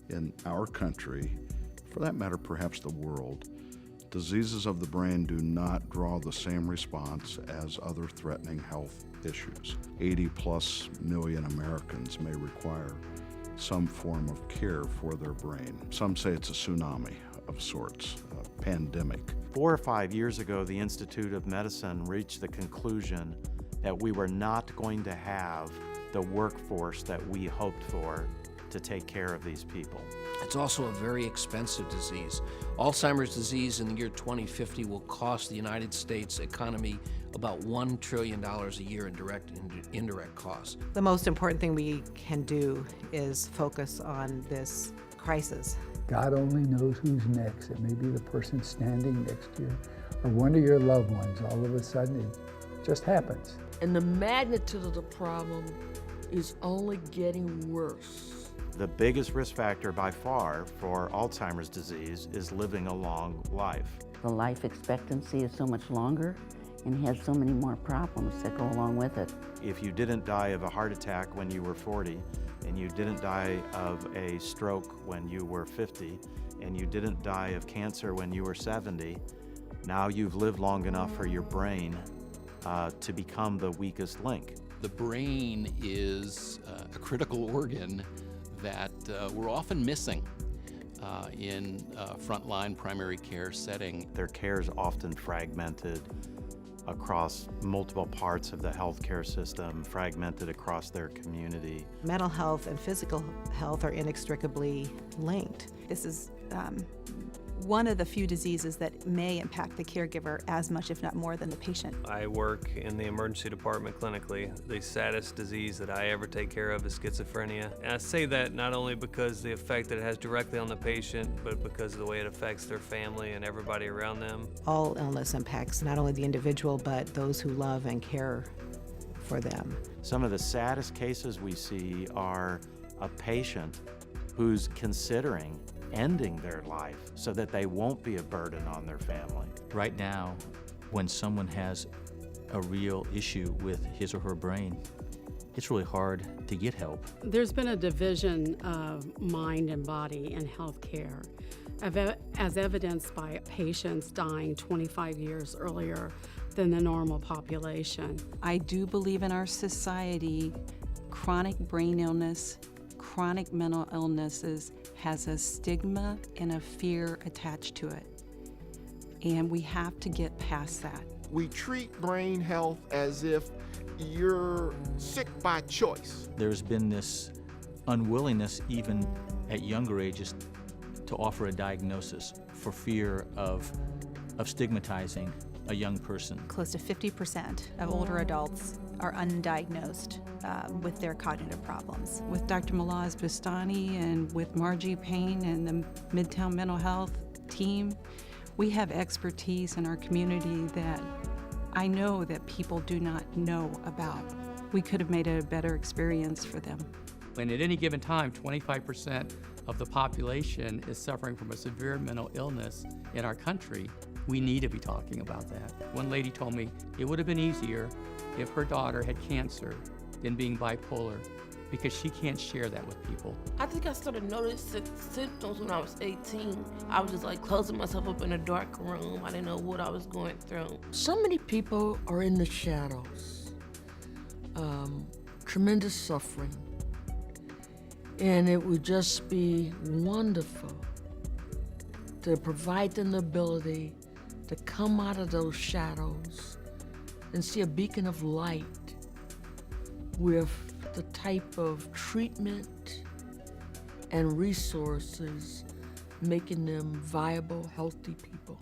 In our country, for that matter, perhaps the world, diseases of the brain do not draw the same response as other threatening health issues. 80+ million Americans may require some form of care for their brain. Some say it's a tsunami of sorts, a pandemic. 4 or 5 years ago, the Institute of Medicine reached the conclusion that we were not going to have the workforce that we hoped for to take care of these people. It's also a very expensive disease. Alzheimer's disease in the year 2050 will cost the United States economy about $1 trillion a year in direct and indirect costs. The most important thing we can do is focus on this crisis. God only knows who's next. It may be the person standing next to you or one of your loved ones. All of a sudden, it just happens. And the magnitude of the problem is only getting worse. The biggest risk factor by far for Alzheimer's disease is living a long life. The life expectancy is so much longer and has so many more problems that go along with it. If you didn't die of a heart attack when you were 40, and you didn't die of a stroke when you were 50, and you didn't die of cancer when you were 70, now you've lived long enough for your brain to become the weakest link. The brain is a critical organ that we're often missing in frontline primary care setting. Their care is often fragmented across multiple parts of the healthcare system, fragmented across their community. Mental health and physical health are inextricably linked. This is one of the few diseases that may impact the caregiver as much, if not more, than the patient. I work in the emergency department clinically. The saddest disease that I ever take care of is schizophrenia. And I say that not only because the effect that it has directly on the patient, but because of the way it affects their family and everybody around them. All illness impacts not only the individual, but those who love and care for them. Some of the saddest cases we see are a patient who's considering ending their life so that they won't be a burden on their family. Right now, when someone has a real issue with his or her brain, it's really hard to get help. There's been a division of mind and body in healthcare, as evidenced by patients dying 25 years earlier than the normal population. I do believe in our society, chronic brain illness, chronic mental illnesses has a stigma and a fear attached to it. And we have to get past that. We treat brain health as if you're sick by choice. There's been this unwillingness, even at younger ages, to offer a diagnosis for fear of stigmatizing a young person. Close to 50% of older adults are undiagnosed with their cognitive problems. With Dr. Malaz Bustani and with Margie Payne and the Midtown Mental Health team, we have expertise in our community that I know that people do not know about. We could have made it a better experience for them. And at any given time, 25% of the population is suffering from a severe mental illness in our country. We need to be talking about that. One lady told me it would have been easier if her daughter had cancer than being bipolar, because she can't share that with people. I think I started noticing symptoms when I was 18. I was just like closing myself up in a dark room. I didn't know what I was going through. So many people are in the shadows. Tremendous suffering. And it would just be wonderful to provide them the ability to come out of those shadows and see a beacon of light with the type of treatment and resources making them viable, healthy people.